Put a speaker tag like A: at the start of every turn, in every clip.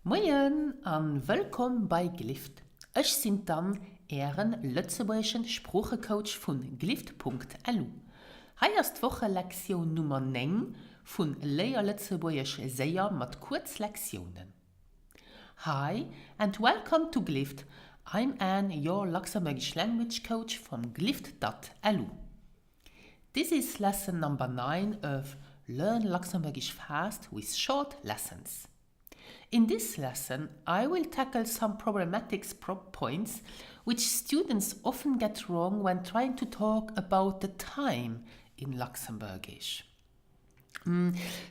A: Moin an willkommen bei Glift. Ich sind dann Ehren Lützeburgischen Sprachecoach von glift.lu. Hier ist Woche Lektion Nummer 9 von Leer Lützeburgisch Säier mit Kurzlektionen. Hi and welcome to Glift. I'm Anne, your Luxembourgish language coach from glift.lu. This is lesson number 9 of Learn Luxembourgish Fast with Short Lessons. In this lesson, I will tackle some problematic points which students often get wrong when trying to talk about the time in Luxembourgish.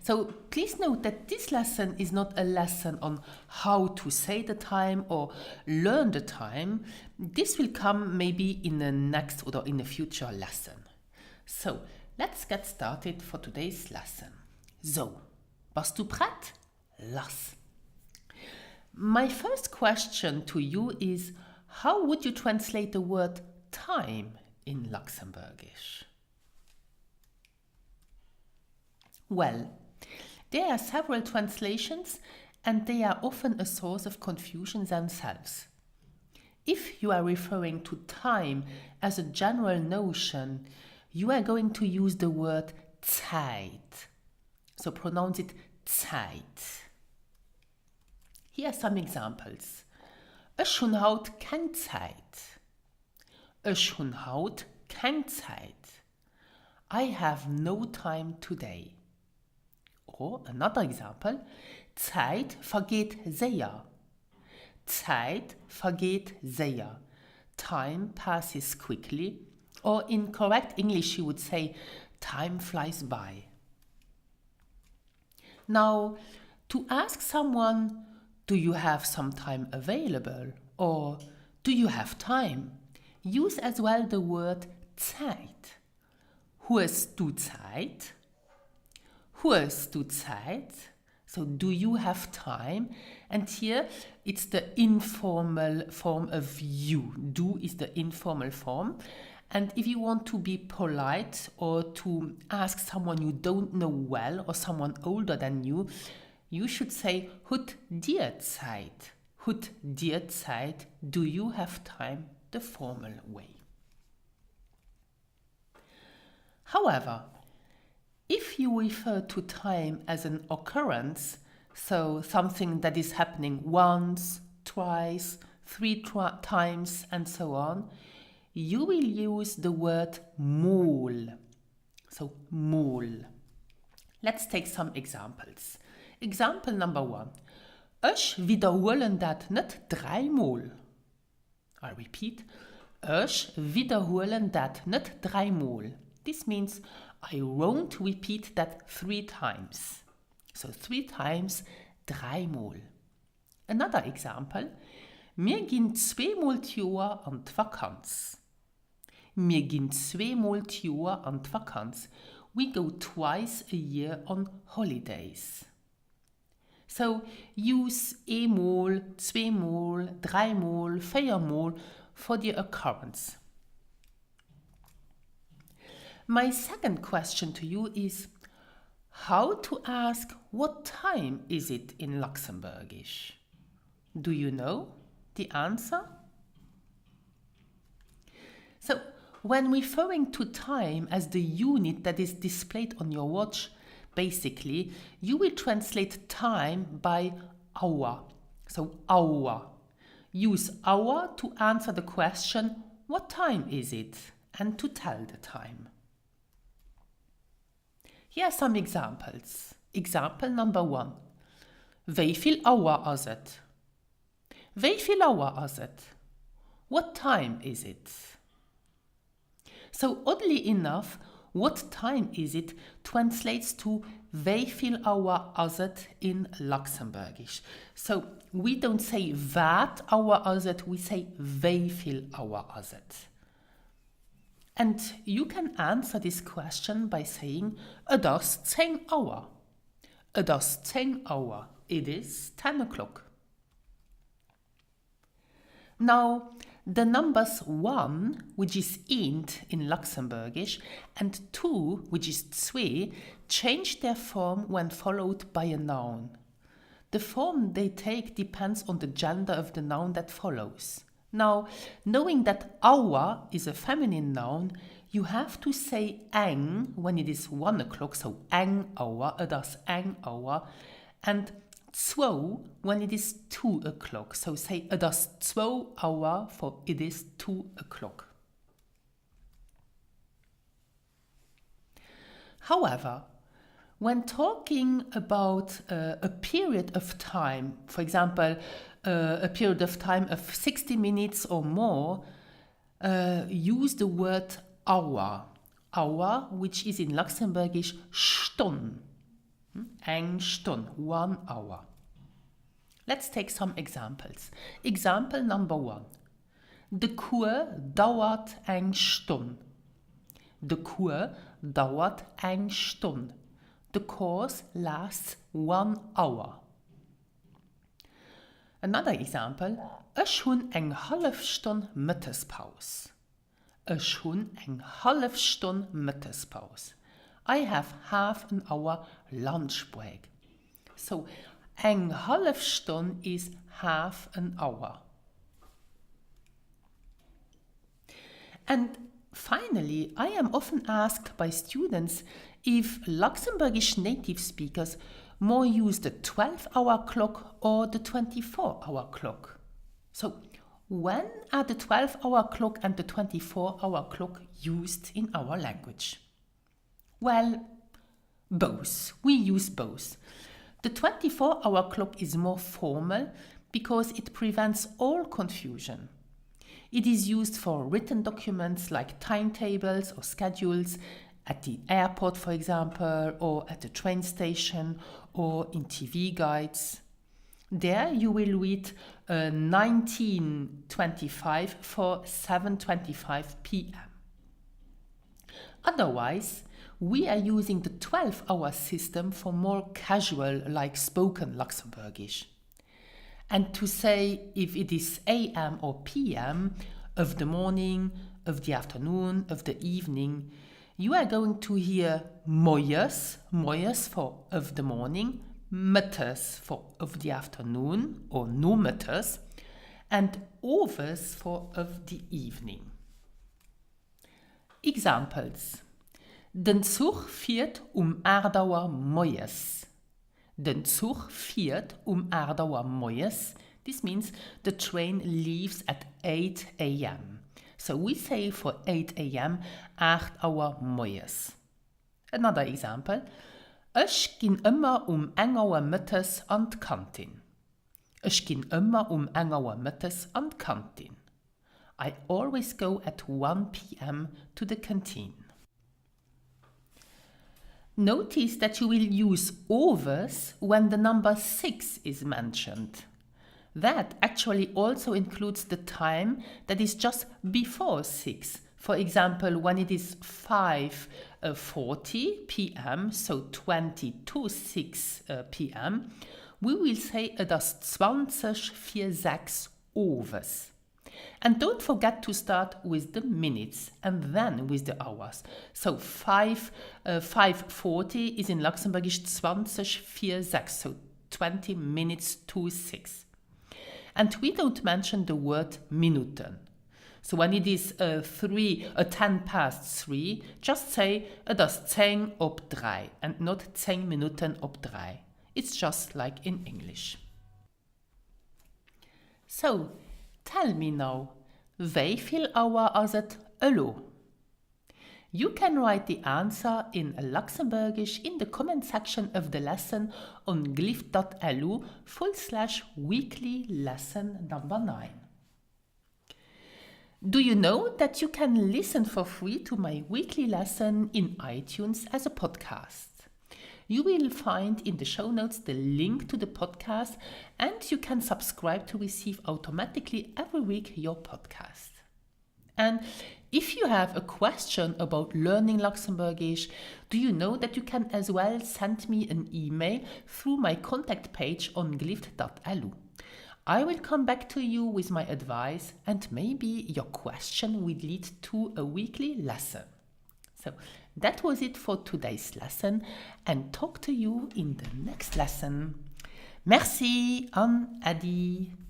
A: So please note that this lesson is not a lesson on how to say the time or learn the time. This will come maybe in the next or in the future lesson. So let's get started for today's lesson. So, bist du bereit? Lass! My first question to you is, how would you translate the word time in Luxembourgish? Well, there are several translations and they are often a source of confusion themselves. If you are referring to time as a general notion, you are going to use the word Zeit. So pronounce it Zeit. Here are some examples. Ich hun haut kein Zeit. Ich hun haut kein Zeit. I have no time today. Or another example. Zeit vergeht sehr. Zeit vergeht sehr. Time passes quickly. Or in correct English you would say, time flies by. Now, to ask someone, do you have some time available? Or do you have time? Use as well the word Zeit. Hast du Zeit? Hast du Zeit? So do you have time? And here it's the informal form of you. Du is the informal form. And if you want to be polite or to ask someone you don't know well or someone older than you, you should say, Hat dir Zeit? Hat dir Zeit? Do you have time? The formal way. However, if you refer to time as an occurrence, so something that is happening once, twice, three times, and so on, you will use the word Mol. So, Mol. Let's take some examples. Example number 1. Ich wiederholen dat nicht dreimal. I repeat. Ich wiederholen dat nicht dreimal. This means I won't repeat that 3 times. So 3 times, dreimal. Another example. Wir gehen 2-mal die Jahr an die Vakanz. Wir gehen 2-mal die Jahr an die Vakanz. We go twice a year on holidays. So use einmal, 2-mal, 3-mal, 4-mal for the occurrence. My second question to you is how to ask what time is it in Luxembourgish? Do you know the answer? So when referring to time as the unit that is displayed on your watch, basically, you will translate time by hour. So, hour. Use hour to answer the question, what time is it? And to tell the time. Here are some examples. Example number 1. Wie viel hour is it? Wie viel hour is it? What time is it? So, oddly enough, what time is it translates to wie viel hour is it in Luxembourgish. So we don't say wat hour is it, we say wie viel hour is it. And you can answer this question by saying it is 10 hour. It is 10 hour. It is 10 o'clock. Now, the numbers 1, which is int in Luxembourgish, and 2, which is zwei, change their form when followed by a noun. The form they take depends on the gender of the noun that follows. Now, knowing that Auer is a feminine noun, you have to say eng when it is 1 o'clock, so eng Auer, das eng Auer, and zwo when it is 2 o'clock, so say das 2 Auer for it is 2 o'clock. However, when talking about a period of time, for example, a period of time of 60 minutes or more, use the word Auer. Auer, which is in Luxembourgish Stonn. Eng Stunde, 1 hour. Let's take some examples. Example number 1. De Kur dauert eng Stunde. De Kur dauert eng Stunde. The course lasts 1 hour. Another example. Ich hun eng half Stunde Mittagspause. Ich hun eng half Stunde Mittagspause. I have half an hour lunch break. So, eng half Stunde is half an hour. And finally, I am often asked by students if Luxembourgish native speakers more use the 12-hour clock or the 24-hour clock. So, when are the 12-hour clock and the 24-hour clock used in our language? Well, both. We use both. The 24-hour clock is more formal because it prevents all confusion. It is used for written documents like timetables or schedules at the airport, for example, or at the train station or in TV guides. There you will read 19:25 for 7:25 p.m. Otherwise, we are using the 12-hour system for more casual, like spoken Luxembourgish. And to say if it is AM or PM, of the morning, of the afternoon, of the evening, you are going to hear morgens for of the morning, middags for of the afternoon or nachmittags, and overs for of the evening. Examples. Den Zug fährt 8 Uhr morgens. Den Zug fährt 8 Uhr morgens. This means the train leaves at 8 a.m. So we say for 8 a.m. 8 Uhr morgens. Another example. Ich ging immer 1 Uhr mittags an die Kantine. Ich ging immer 1 Uhr mittags an die Kantine. I always go at 1 p.m. to the canteen. Notice that you will use overs when the number 6 is mentioned. That actually also includes the time that is just before 6. For example, when it is 5:40 p.m., so 20 to 6 p.m., we will say das 20 für 6 overs. And don't forget to start with the minutes and then with the hours. So 5:40 is in Luxembourgish 20 für 6, so 20 minutes to 6. And we don't mention the word Minuten. So when it is 10 past 3, just say das 10:03 and not 10 Minuten ob 3. It's just like in English. So, tell me now, wie viel Hour is it allo? You can write the answer in Luxembourgish in the comment section of the lesson on glyph.lu/weekly lesson number 9. Do you know that you can listen for free to my weekly lesson in iTunes as a podcast? You will find in the show notes the link to the podcast, and you can subscribe to receive automatically every week your podcast. And if you have a question about learning Luxembourgish, do you know that you can as well send me an email through my contact page on glyph.lu. I will come back to you with my advice, and maybe your question will lead to a weekly lesson. So that was it for today's lesson, and talk to you in the next lesson. Merci an Adi.